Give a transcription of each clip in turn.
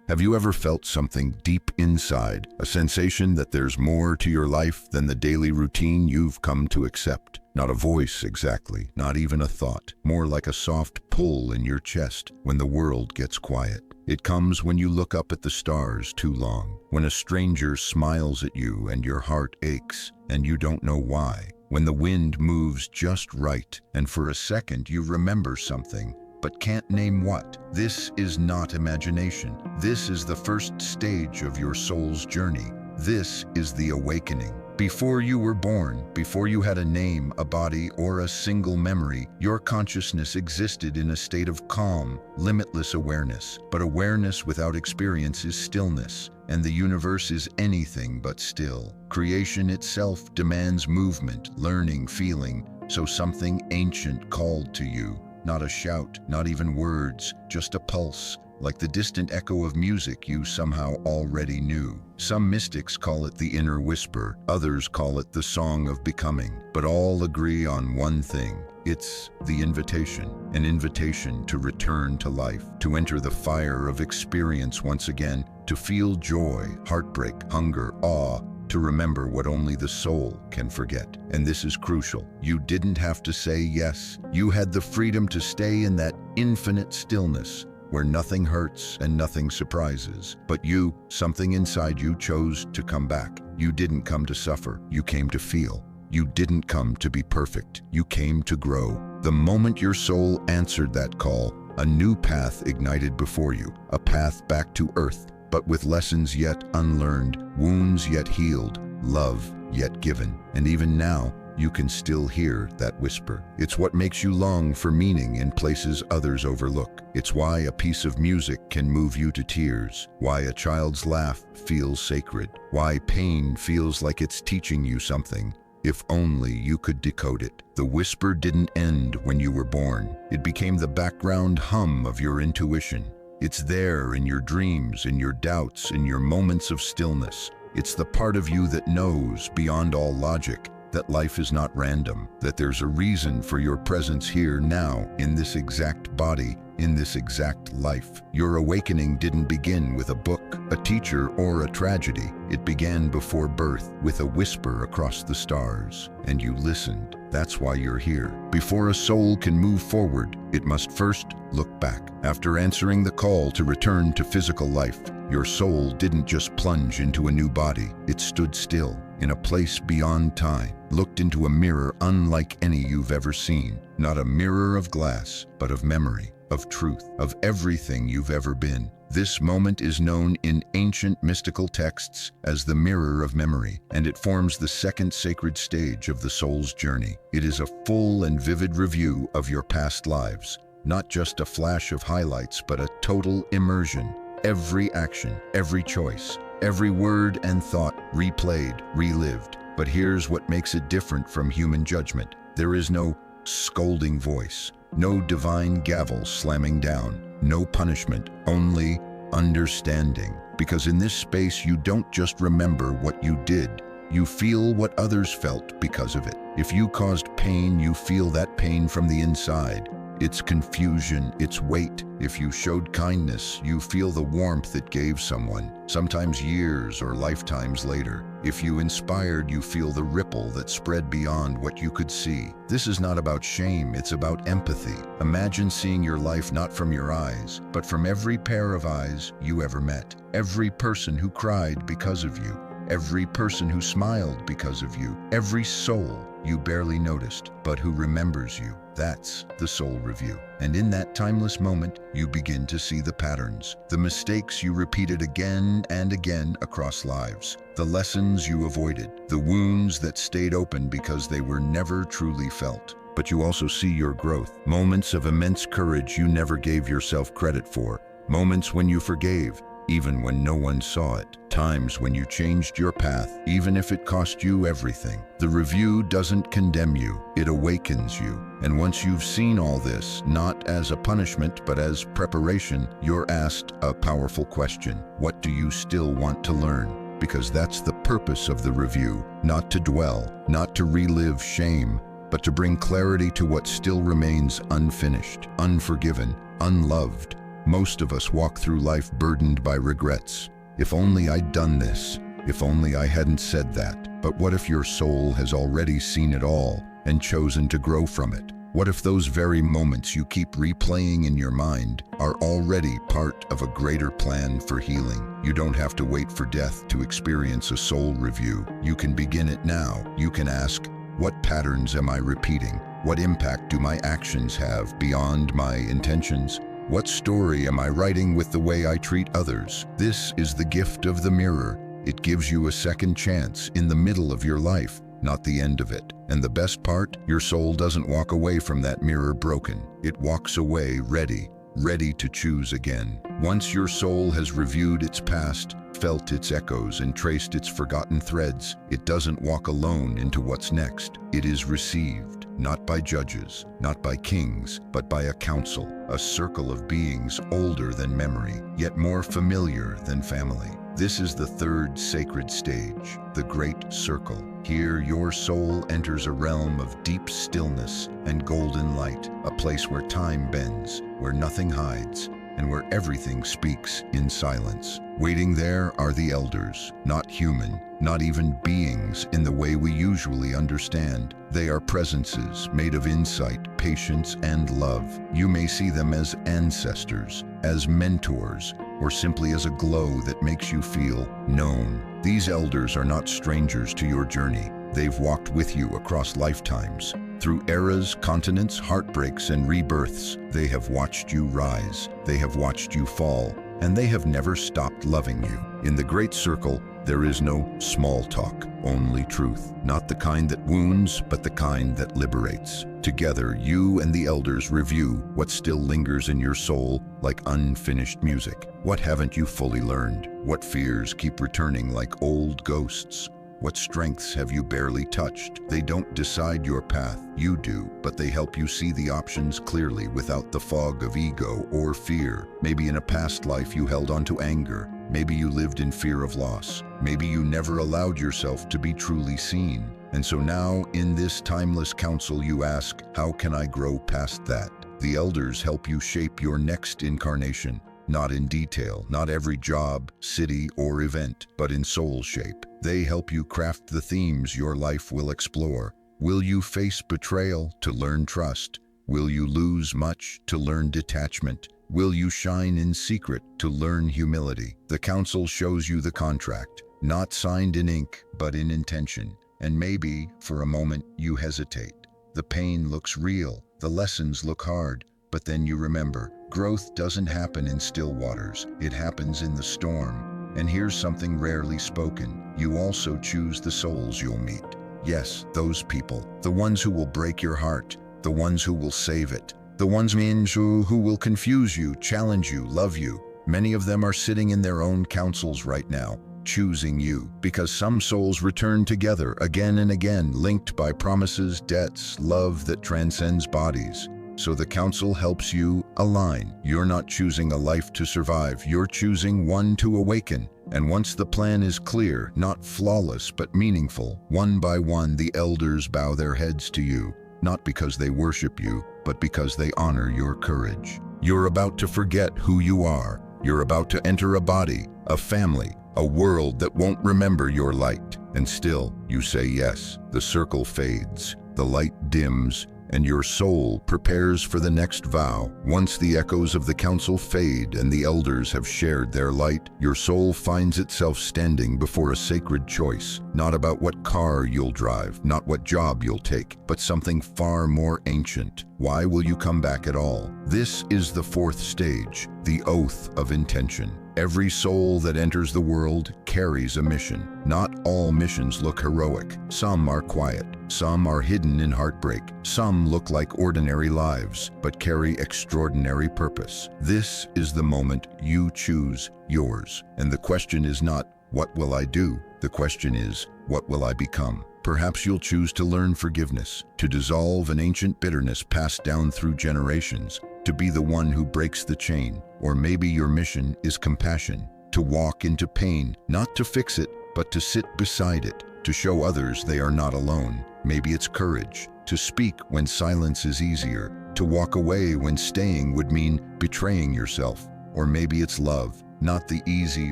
Have you ever felt something deep inside, a sensation that there's more to your life than the daily routine you've come to accept? Not a voice exactly, not even a thought, more like a soft pull in your chest when the world gets quiet. It comes when you look up at the stars too long, when a stranger smiles at you and your heart aches, and you don't know why. When the wind moves just right, and for a second you remember something, but can't name what. This is not imagination. This is the first stage of your soul's journey. This is the awakening. Before you were born, before you had a name, a body, or a single memory, your consciousness existed in a state of calm, limitless awareness. But awareness without experience is stillness, and the universe is anything but still. Creation itself demands movement, learning, feeling, so something ancient called to you. Not a shout, not even words, just a pulse, like the distant echo of music you somehow already knew. Some mystics call it the inner whisper, others call it the song of becoming, but all agree on one thing. It's the invitation, an invitation to return to life, to enter the fire of experience once again, to feel joy, heartbreak, hunger, awe, to remember what only the soul can forget. And this is crucial. You didn't have to say yes. You had the freedom to stay in that infinite stillness where nothing hurts and nothing surprises. But you, something inside you, chose to come back. You didn't come to suffer. You came to feel. You didn't come to be perfect. You came to grow. The moment your soul answered that call, a new path ignited before you, a path back to earth, but with lessons yet unlearned, wounds yet healed, love yet given. And even now, you can still hear that whisper. It's what makes you long for meaning in places others overlook. It's why a piece of music can move you to tears, why a child's laugh feels sacred, why pain feels like it's teaching you something. If only you could decode it. The whisper didn't end when you were born. It became the background hum of your intuition. It's there in your dreams, in your doubts, in your moments of stillness. It's the part of you that knows, beyond all logic, that life is not random, that there's a reason for your presence here now, in this exact body, in this exact life. Your awakening didn't begin with a book, a teacher, or a tragedy. It began before birth, with a whisper across the stars, and you listened. That's why you're here. Before a soul can move forward, it must first look back. After answering the call to return to physical life, your soul didn't just plunge into a new body. It stood still, in a place beyond time, looked into a mirror unlike any you've ever seen. Not a mirror of glass, but of memory, of truth, of everything you've ever been. This moment is known in ancient mystical texts as the mirror of memory, and it forms the second sacred stage of the soul's journey. It is a full and vivid review of your past lives, not just a flash of highlights, but a total immersion. Every action, every choice, every word and thought replayed, relived. But here's what makes it different from human judgment. There is no scolding voice, no divine gavel slamming down, no punishment, only understanding. Because in this space, you don't just remember what you did, you feel what others felt because of it. If you caused pain, you feel that pain from the inside. Its confusion, its weight. If you showed kindness, you feel the warmth it gave someone, sometimes years or lifetimes later. If you inspired, you feel the ripple that spread beyond what you could see. This is not about shame, it's about empathy. Imagine seeing your life not from your eyes, but from every pair of eyes you ever met. Every person who cried because of you. Every person who smiled because of you. Every soul you barely noticed, but who remembers you. That's the soul review. And in that timeless moment, you begin to see the patterns, the mistakes you repeated again and again across lives, the lessons you avoided, the wounds that stayed open because they were never truly felt. But you also see your growth, moments of immense courage you never gave yourself credit for, moments when you forgave, even when no one saw it. Times when you changed your path, even if it cost you everything. The review doesn't condemn you, it awakens you. And once you've seen all this, not as a punishment, but as preparation, you're asked a powerful question. What do you still want to learn? Because that's the purpose of the review, not to dwell, not to relive shame, but to bring clarity to what still remains unfinished, unforgiven, unloved. Most of us walk through life burdened by regrets. If only I'd done this. If only I hadn't said that. But what if your soul has already seen it all and chosen to grow from it? What if those very moments you keep replaying in your mind are already part of a greater plan for healing? You don't have to wait for death to experience a soul review. You can begin it now. You can ask, what patterns am I repeating? What impact do my actions have beyond my intentions? What story am I writing with the way I treat others? This is the gift of the mirror. It gives you a second chance in the middle of your life, not the end of it. And the best part, your soul doesn't walk away from that mirror broken. It walks away ready to choose again. Once your soul has reviewed its past, felt its echoes, and traced its forgotten threads, it doesn't walk alone into what's next. It is received, not by judges, not by kings, but by a council, a circle of beings older than memory, yet more familiar than family. This is the third sacred stage, the Great Circle. Here, your soul enters a realm of deep stillness and golden light, a place where time bends, where nothing hides, and where everything speaks in silence. Waiting there are the elders, not human, not even beings in the way we usually understand. They are presences made of insight, patience, and love. You may see them as ancestors, as mentors, or simply as a glow that makes you feel known. These elders are not strangers to your journey. They've walked with you across lifetimes. Through eras, continents, heartbreaks, and rebirths, they have watched you rise, they have watched you fall, and they have never stopped loving you. In the Great Circle, there is no small talk, only truth. Not the kind that wounds, but the kind that liberates. Together, you and the elders review what still lingers in your soul like unfinished music. What haven't you fully learned? What fears keep returning like old ghosts? What strengths have you barely touched? They don't decide your path, you do, but they help you see the options clearly without the fog of ego or fear. Maybe in a past life you held on to anger. Maybe you lived in fear of loss. Maybe you never allowed yourself to be truly seen. And so now, in this timeless council, you ask, how can I grow past that? The elders help you shape your next incarnation. Not in detail, not every job, city, or event, but in soul shape. They help you craft the themes your life will explore. Will you face betrayal to learn trust? Will you lose much to learn detachment? Will you shine in secret to learn humility? The council shows you the contract, not signed in ink, but in intention. And maybe, for a moment, you hesitate. The pain looks real, the lessons look hard, but then you remember, growth doesn't happen in still waters, it happens in the storm. And here's something rarely spoken. You also choose the souls you'll meet. Yes, those people, the ones who will break your heart, the ones who will save it, the ones who will confuse you, challenge you, love you. Many of them are sitting in their own councils right now, choosing you, because some souls return together again and again, linked by promises, debts, love that transcends bodies. So the council helps you align. You're not choosing a life to survive, you're choosing one to awaken. And once the plan is clear, not flawless but meaningful, one by one the elders bow their heads to you, not because they worship you, but because they honor your courage. You're about to forget who you are. You're about to enter a body, a family, a world that won't remember your light. And still, you say yes. The circle fades, the light dims, and your soul prepares for the next vow. Once the echoes of the council fade and the elders have shared their light, your soul finds itself standing before a sacred choice, not about what car you'll drive, not what job you'll take, but something far more ancient. Why will you come back at all? This is the fourth stage, the oath of intention. Every soul that enters the world carries a mission. Not all missions look heroic. Some are quiet. Some are hidden in heartbreak. Some look like ordinary lives, but carry extraordinary purpose. This is the moment you choose yours. And the question is not, what will I do? The question is, what will I become? Perhaps you'll choose to learn forgiveness, to dissolve an ancient bitterness passed down through generations, to be the one who breaks the chain. Or maybe your mission is compassion, to walk into pain, not to fix it, but to sit beside it, to show others they are not alone. Maybe it's courage, to speak when silence is easier, to walk away when staying would mean betraying yourself. Or maybe it's love, not the easy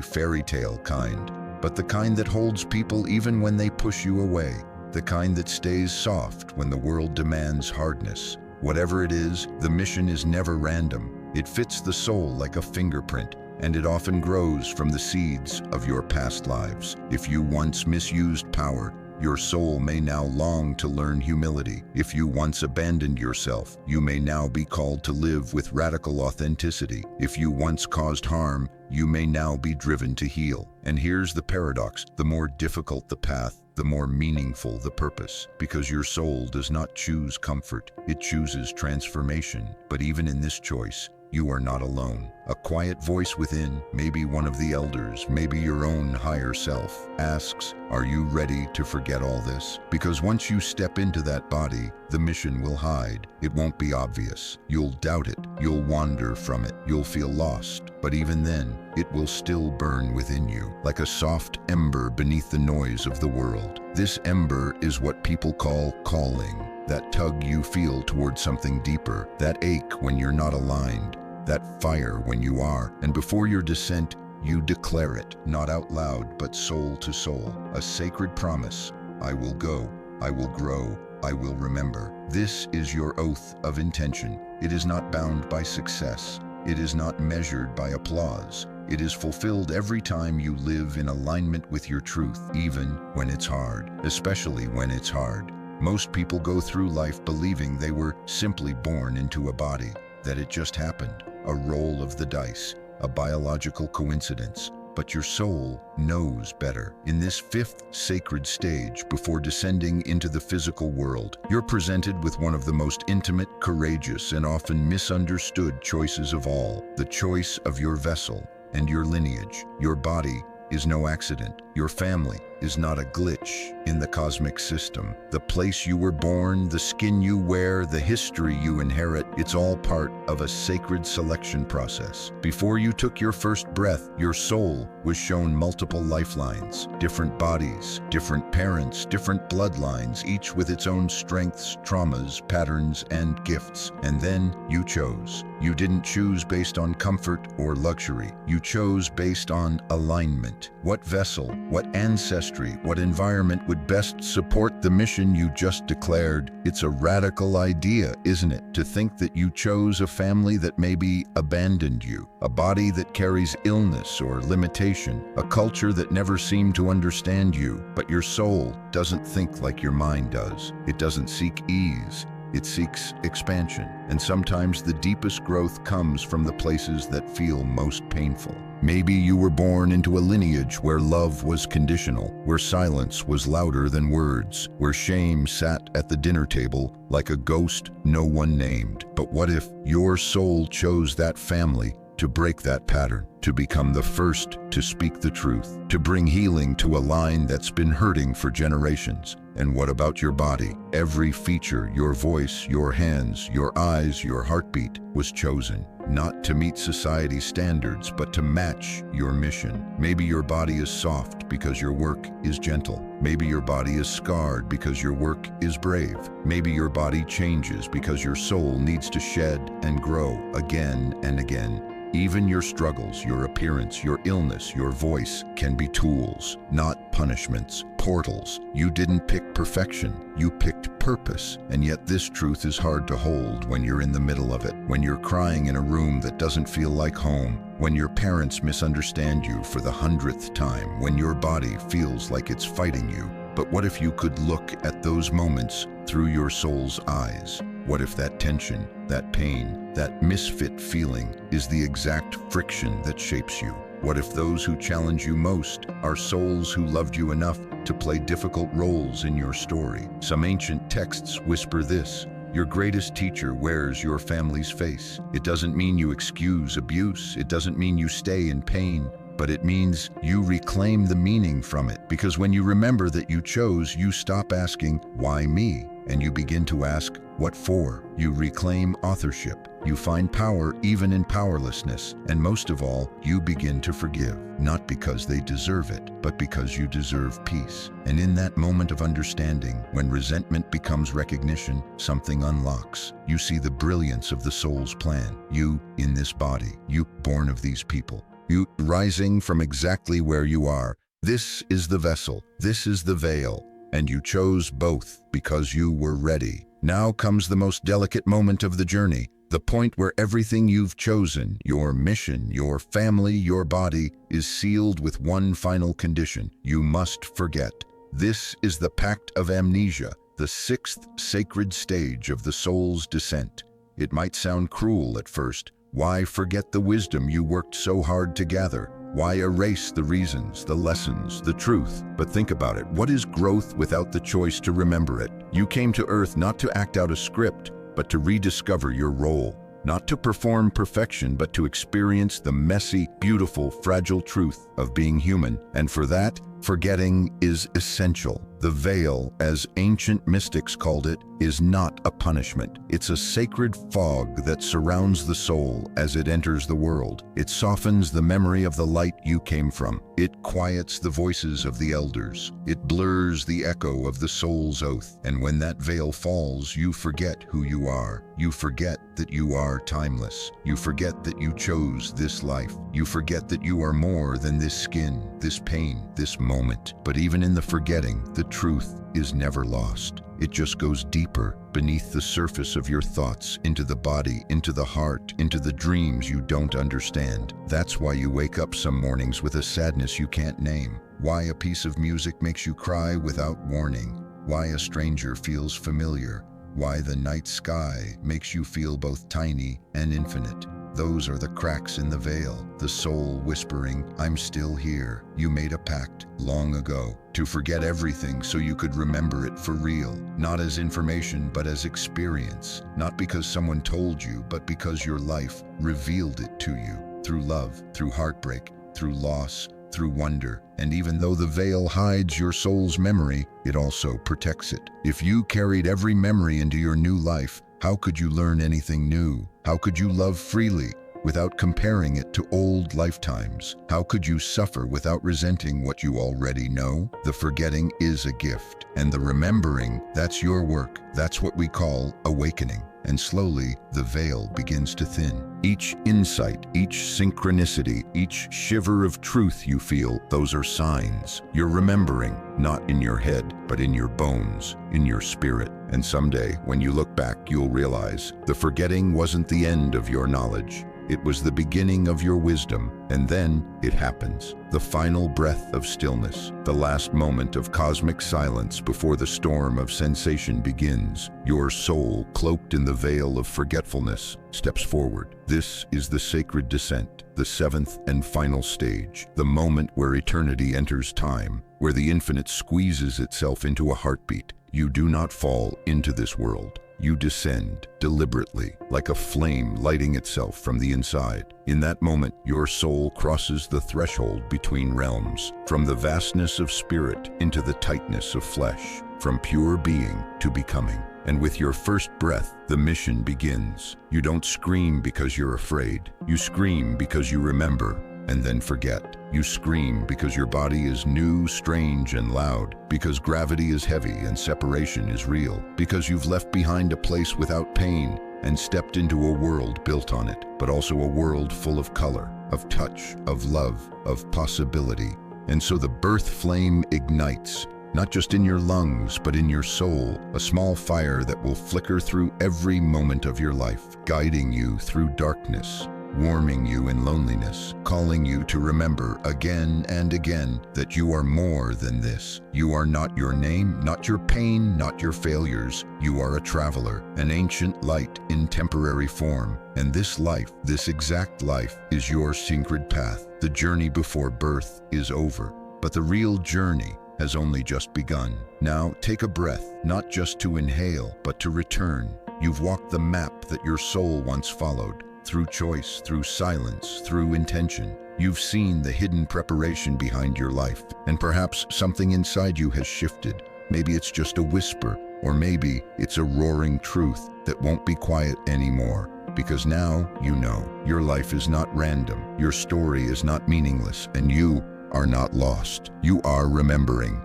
fairy tale kind, but the kind that holds people even when they push you away, the kind that stays soft when the world demands hardness. Whatever it is, the mission is never random. It fits the soul like a fingerprint, and it often grows from the seeds of your past lives. If you once misused power, your soul may now long to learn humility. If you once abandoned yourself, you may now be called to live with radical authenticity. If you once caused harm, you may now be driven to heal. And here's the paradox: the more difficult the path, the more meaningful the purpose, because your soul does not choose comfort, it chooses transformation. But even in this choice, you are not alone. A quiet voice within, maybe one of the elders, maybe your own higher self, asks, are you ready to forget all this? Because once you step into that body, the mission will hide. It won't be obvious. You'll doubt it. You'll wander from it. You'll feel lost. But even then, it will still burn within you, like a soft ember beneath the noise of the world. This ember is what people call calling. That tug you feel towards something deeper, that ache when you're not aligned, that fire when you are. And before your descent, you declare it, not out loud, but soul to soul, a sacred promise. I will go, I will grow, I will remember. This is your oath of intention. It is not bound by success. It is not measured by applause. It is fulfilled every time you live in alignment with your truth, even when it's hard, especially when it's hard. Most people go through life believing they were simply born into a body, that it just happened, a roll of the dice, a biological coincidence. But your soul knows better. In this fifth sacred stage, before descending into the physical world, you're presented with one of the most intimate, courageous, and often misunderstood choices of all: the choice of your vessel and your lineage. Your body is no accident. Your family is not a glitch in the cosmic system. The place you were born, the skin you wear, the history you inherit, it's all part of a sacred selection process. Before you took your first breath, your soul was shown multiple lifelines, different bodies, different parents, different bloodlines, each with its own strengths, traumas, patterns, and gifts. And then you chose. You didn't choose based on comfort or luxury. You chose based on alignment. What vessel, what ancestry, what environment would best support the mission you just declared? It's a radical idea, isn't it, to think that you chose a family that maybe abandoned you, a body that carries illness or limitation, a culture that never seemed to understand you. But your soul doesn't think like your mind does. It doesn't seek ease. It seeks expansion, and sometimes the deepest growth comes from the places that feel most painful. Maybe you were born into a lineage where love was conditional, where silence was louder than words, where shame sat at the dinner table like a ghost no one named. But what if your soul chose that family to break that pattern, to become the first to speak the truth, to bring healing to a line that's been hurting for generations? And what about your body? Every feature, your voice, your hands, your eyes, your heartbeat was chosen, not to meet society's standards, but to match your mission. Maybe your body is soft because your work is gentle. Maybe your body is scarred because your work is brave. Maybe your body changes because your soul needs to shed and grow again and again. Even your struggles, your appearance, your illness, your voice can be tools, not punishments, portals. You didn't pick perfection, you picked purpose. And yet this truth is hard to hold when you're in the middle of it, when you're crying in a room that doesn't feel like home, when your parents misunderstand you for the 100th time, when your body feels like it's fighting you. But what if you could look at those moments through your soul's eyes? What if that tension, that pain, that misfit feeling is the exact friction that shapes you? What if those who challenge you most are souls who loved you enough to play difficult roles in your story? Some ancient texts whisper this: your greatest teacher wears your family's face. It doesn't mean you excuse abuse. It doesn't mean you stay in pain. But it means you reclaim the meaning from it. Because when you remember that you chose, you stop asking, why me? And you begin to ask, what for? You reclaim authorship. You find power even in powerlessness, and most of all, you begin to forgive, not because they deserve it, but because you deserve peace. And in that moment of understanding, when resentment becomes recognition, something unlocks. You see the brilliance of the soul's plan. You in this body, you born of these people, you rising from exactly where you are. This is the vessel, this is the veil, and you chose both because you were ready. Now comes the most delicate moment of the journey, the point where everything you've chosen, your mission, your family, your body, is sealed with one final condition. You must forget. This is the pact of amnesia, the sixth sacred stage of the soul's descent. It might sound cruel at first. Why forget the wisdom you worked so hard to gather? Why erase the reasons, the lessons, the truth? But think about it. What is growth without the choice to remember it? You came to Earth not to act out a script, but to rediscover your role. Not to perform perfection, but to experience the messy, beautiful, fragile truth of being human. And for that, forgetting is essential. The veil, as ancient mystics called it, is not a punishment. It's a sacred fog that surrounds the soul as it enters the world. It softens the memory of the light you came from. It quiets the voices of the elders. It blurs the echo of the soul's oath. And when that veil falls, you forget who you are. You forget that you are timeless. You forget that you chose this life. You forget that you are more than this skin, this pain, this moment. But even in the forgetting, the truth is never lost. It just goes deeper beneath the surface of your thoughts, into the body, into the heart, into the dreams you don't understand. That's why you wake up some mornings with a sadness you can't name. Why a piece of music makes you cry without warning. Why a stranger feels familiar. Why the night sky makes you feel both tiny and infinite. Those are the cracks in the veil, the soul whispering, "I'm still here." You made a pact long ago to forget everything so you could remember it for real. Not as information, but as experience. Not because someone told you, but because your life revealed it to you. Through love, through heartbreak, through loss, through wonder. And even though the veil hides your soul's memory, it also protects it. If you carried every memory into your new life, how could you learn anything new? How could you love freely without comparing it to old lifetimes? How could you suffer without resenting what you already know? The forgetting is a gift, and the remembering, that's your work. That's what we call awakening. And slowly, the veil begins to thin. Each insight, each synchronicity, each shiver of truth you feel, those are signs. You're remembering, not in your head, but in your bones, in your spirit. And someday, when you look back, you'll realize the forgetting wasn't the end of your knowledge. It was the beginning of your wisdom, and then it happens. The final breath of stillness, the last moment of cosmic silence before the storm of sensation begins. Your soul, cloaked in the veil of forgetfulness, steps forward. This is the sacred descent, the seventh and final stage, the moment where eternity enters time, where the infinite squeezes itself into a heartbeat. You do not fall into this world. You descend deliberately, like a flame lighting itself from the inside. In that moment, your soul crosses the threshold between realms, from the vastness of spirit into the tightness of flesh, from pure being to becoming. And with your first breath, the mission begins. You don't scream because you're afraid. You scream because you remember, and then forget. You scream because your body is new, strange, and loud, because gravity is heavy and separation is real, because you've left behind a place without pain and stepped into a world built on it, but also a world full of color, of touch, of love, of possibility. And so the birth flame ignites, not just in your lungs, but in your soul, a small fire that will flicker through every moment of your life, guiding you through darkness, warming you in loneliness, calling you to remember again and again that you are more than this. You are not your name, not your pain, not your failures. You are a traveler, an ancient light in temporary form. And this life, this exact life, is your sacred path. The journey before birth is over, but the real journey has only just begun. Now take a breath, not just to inhale, but to return. You've walked the map that your soul once followed. Through choice, through silence, through intention. You've seen the hidden preparation behind your life, and perhaps something inside you has shifted. Maybe it's just a whisper, or maybe it's a roaring truth that won't be quiet anymore. because now you know your life is not random, your story is not meaningless, and you are not lost. You are remembering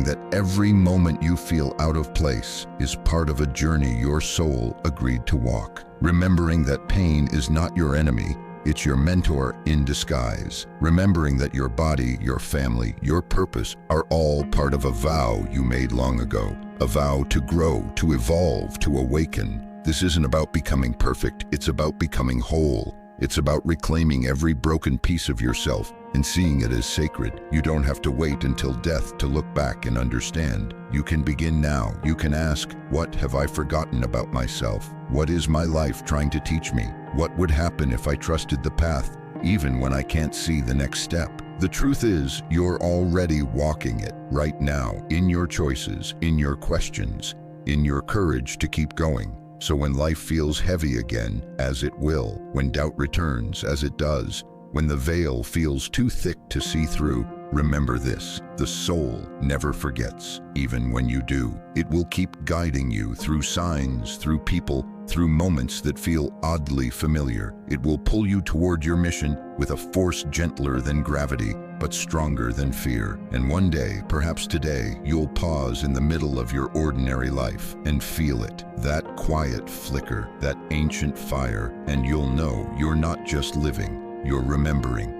that every moment you feel out of place is part of a journey your soul agreed to walk. Remembering that pain is not your enemy, it's your mentor in disguise. Remembering that your body, your family, your purpose are all part of a vow you made long ago. A vow to grow, to evolve, to awaken. This isn't about becoming perfect, it's about becoming whole. It's about reclaiming every broken piece of yourself and seeing it as sacred. You don't have to wait until death to look back and understand. You can begin now. You can ask, what have I forgotten about myself? What is my life trying to teach me? What would happen if I trusted the path, even when I can't see the next step? The truth is, you're already walking it right now, in your choices, in your questions, in your courage to keep going. So when life feels heavy again, as it will, when doubt returns, as it does, when the veil feels too thick to see through, remember this: the soul never forgets, even when you do. It will keep guiding you through signs, through people, through moments that feel oddly familiar. It will pull you toward your mission with a force gentler than gravity, but stronger than fear. And one day, perhaps today, you'll pause in the middle of your ordinary life and feel it, that quiet flicker, that ancient fire, and you'll know you're not just living, you're remembering.